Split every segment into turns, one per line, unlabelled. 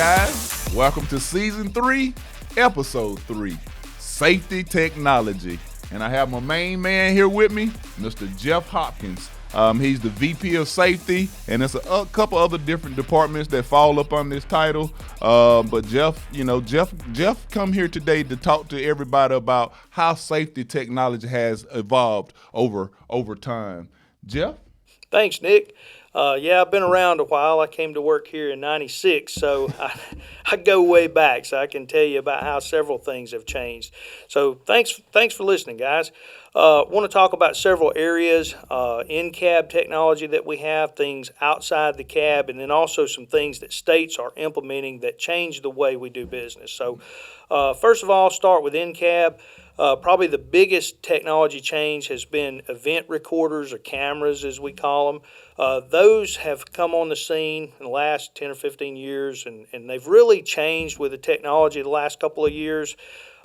guys. Welcome to Season 3, Episode 3, Safety Technology. And I have my main man here with me, Mr. Jeff Hopkins. He's the VP of Safety, and there's a couple other different departments that fall up on this title. But Jeff come here today to talk to everybody about how safety technology has evolved over time. Jeff?
Thanks, Nick. I've been around a while. I came to work here in '96, so I go way back, so I can tell you about how several things have changed. So thanks for listening, guys. Want to talk about several areas, in-cab technology that we have, things outside the cab, and then also some things that states are implementing that change the way we do business. So first of all, start with in-cab. Probably the biggest technology change has been event recorders, or cameras as we call them. Those have come on the scene in the last 10 or 15 years, and they've really changed with the technology the last couple of years.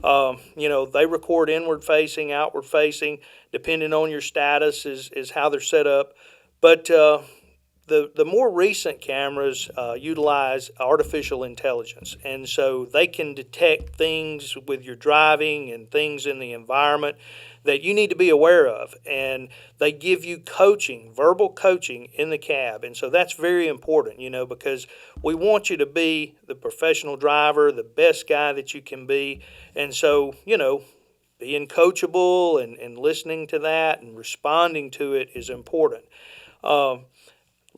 They record inward facing, outward facing, depending on your status is how they're set up. But the more recent cameras utilize artificial intelligence, and so they can detect things with your driving and things in the environment that you need to be aware of, and they give you coaching, verbal coaching in the cab, and so that's very important, because we want you to be the professional driver, the best guy that you can be, and so, being coachable and listening to that and responding to it is important.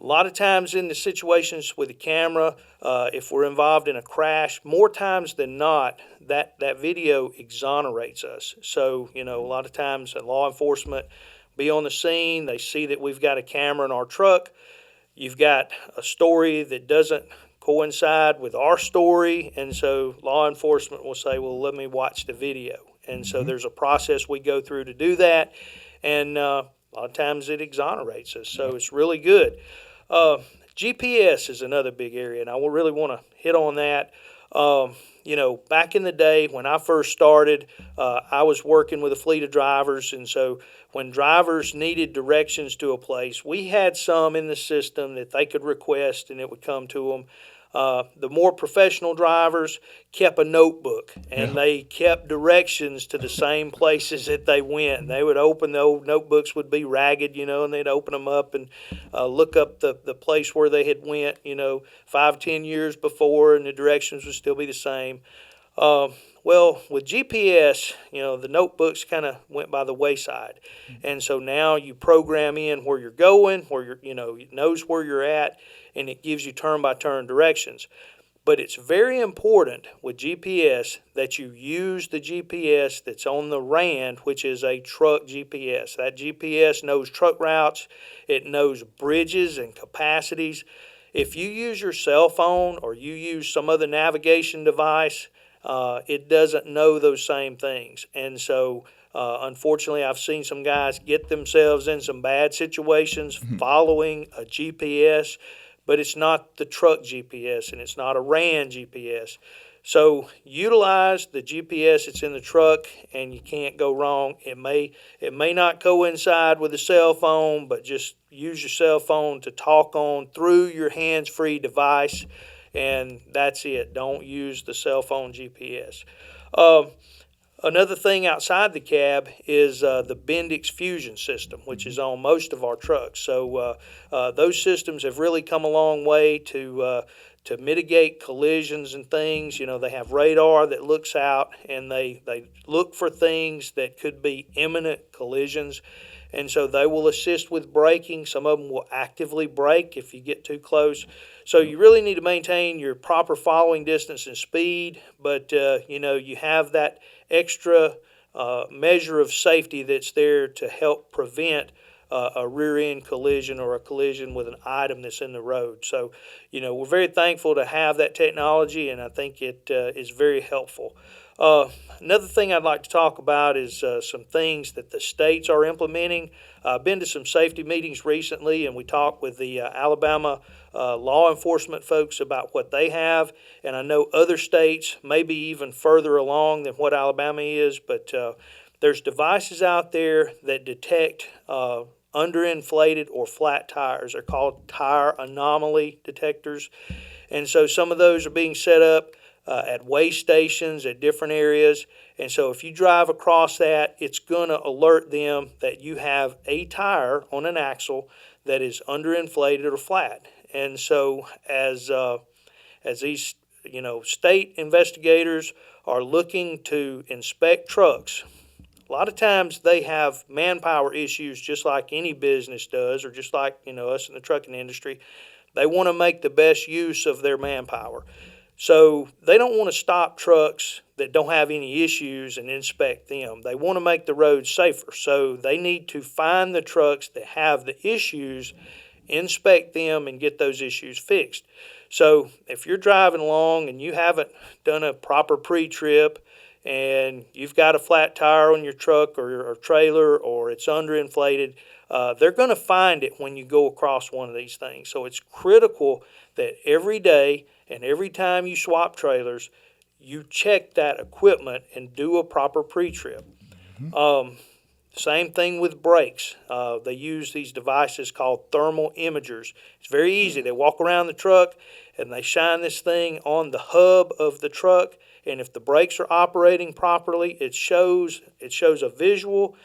A lot of times in the situations with the camera, if we're involved in a crash, more times than not, that video exonerates us. So, a lot of times law enforcement be on the scene, they see that we've got a camera in our truck, you've got a story that doesn't coincide with our story, and so law enforcement will say, well, let me watch the video. And so there's a process we go through to do that, and a lot of times it exonerates us, so it's really good. GPS is another big area, and I really want to hit on that. Back in the day when I first started, I was working with a fleet of drivers, and so when drivers needed directions to a place, we had some in the system that they could request, and it would come to them. The more professional drivers kept a notebook, and they kept directions to the same places that they went. They would open the old notebooks, would be ragged, and they'd open them up and look up the place where they had went, 5-10 years before, and the directions would still be the same. Well, with GPS, the notebooks kind of went by the wayside. And so now you program in where you're going, where it knows where you're at, and it gives you turn-by-turn directions. But it's very important with GPS that you use the GPS that's on the RAND, which is a truck GPS. That GPS knows truck routes, it knows bridges and capacities. If you use your cell phone or you use some other navigation device, it doesn't know those same things. And so, unfortunately, I've seen some guys get themselves in some bad situations following a GPS, but it's not the truck GPS and it's not a RAN GPS. So utilize the GPS that's in the truck, and you can't go wrong. It may not coincide with the cell phone, but just use your cell phone to talk on through your hands-free device, and that's it. Don't use the cell phone GPS. Another thing outside the cab is the Bendix Fusion system, which is on most of our trucks. So those systems have really come a long way to mitigate collisions and things. They have radar that looks out, and they look for things that could be imminent collisions. And so they will assist with braking. Some of them will actively brake if you get too close. So you really need to maintain your proper following distance and speed, but you have that extra measure of safety that's there to help prevent a rear-end collision or a collision with an item that's in the road. So, we're very thankful to have that technology, and I think it is very helpful. Another thing I'd like to talk about is some things that the states are implementing. I've been to some safety meetings recently, and we talked with the Alabama law enforcement folks about what they have, and I know other states may be even further along than what Alabama is, but there's devices out there that detect underinflated or flat tires. They're called tire anomaly detectors. And so some of those are being set up at weigh stations at different areas. And so if you drive across that, it's going to alert them that you have a tire on an axle that is underinflated or flat. And so as these state investigators are looking to inspect trucks, a lot of times they have manpower issues just like any business does, or just like us in the trucking industry. They want to make the best use of their manpower. So they don't want to stop trucks that don't have any issues and inspect them. They want to make the roads safer. So they need to find the trucks that have the issues, inspect them, and get those issues fixed. So if you're driving along and you haven't done a proper pre-trip and you've got a flat tire on your truck or trailer, or it's underinflated, they're going to find it when you go across one of these things. So it's critical that every day and every time you swap trailers, you check that equipment and do a proper pre-trip. Same thing with brakes. They use these devices called thermal imagers. It's very easy. They walk around the truck and they shine this thing on the hub of the truck, and if the brakes are operating properly, it shows a visual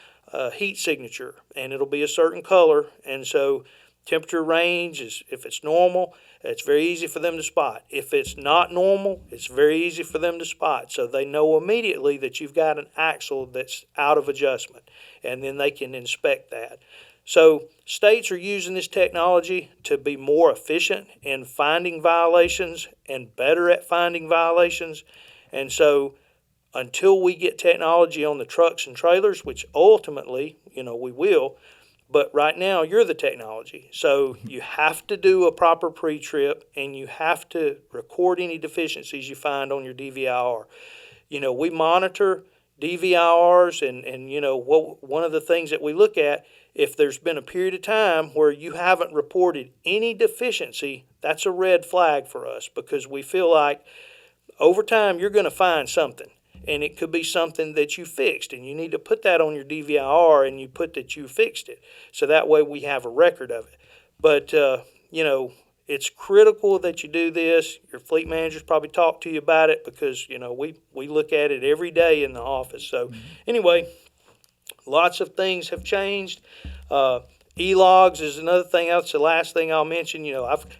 heat signature, and it'll be a certain color. And so temperature range is, if it's normal, it's very easy for them to spot. If it's not normal, it's very easy for them to spot. So they know immediately that you've got an axle that's out of adjustment, and then they can inspect that. So states are using this technology to be more efficient in finding violations and better at finding violations. And so until we get technology on the trucks and trailers, which ultimately, we will, but right now you're the technology. So you have to do a proper pre-trip, and you have to record any deficiencies you find on your DVIR. We monitor DVIRs, and one of the things that we look at, if there's been a period of time where you haven't reported any deficiency, that's a red flag for us, because we feel like over time you're going to find something, and it could be something that you fixed, and you need to put that on your DVIR, and you put that you fixed it, so that way we have a record of it. But it's critical that you do this. Your fleet managers probably talk to you about it, because we look at it every day in the office. So anyway, lots of things have changed. E-logs is another thing. That's the last thing I'll mention.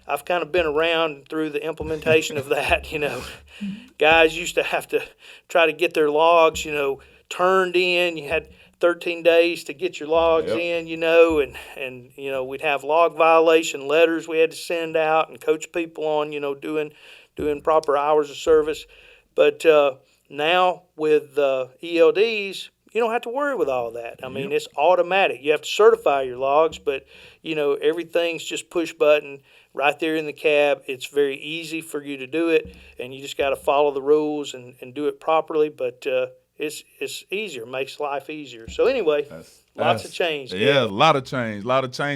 I've kind of been around through the implementation of that. Guys used to have to try to get their logs, turned in. You had 13 days to get your logs in, and we'd have log violation letters we had to send out and coach people on, doing proper hours of service. But now with ELDs, you don't have to worry with all that. I mean, it's automatic. You have to certify your logs, but, everything's just push button right there in the cab. It's very easy for you to do it, and you just got to follow the rules and do it properly. But it's easier, makes life easier. So anyway, lots of change.
Yeah, a lot of change,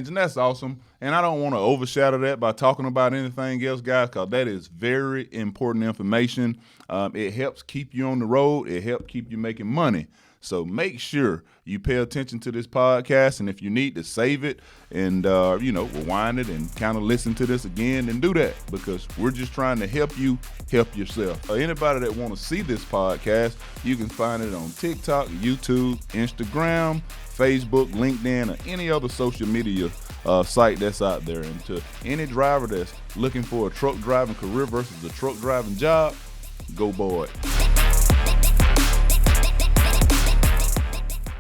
and that's awesome. And I don't want to overshadow that by talking about anything else, guys, because that is very important information. It helps keep you on the road. It helps keep you making money. So make sure you pay attention to this podcast, and if you need to save it and, rewind it and kind of listen to this again, then do that, because we're just trying to help you help yourself. Anybody that want to see this podcast, you can find it on TikTok, YouTube, Instagram, Facebook, LinkedIn, or any other social media site that's out there. And to any driver that's looking for a truck driving career versus a truck driving job, go boy.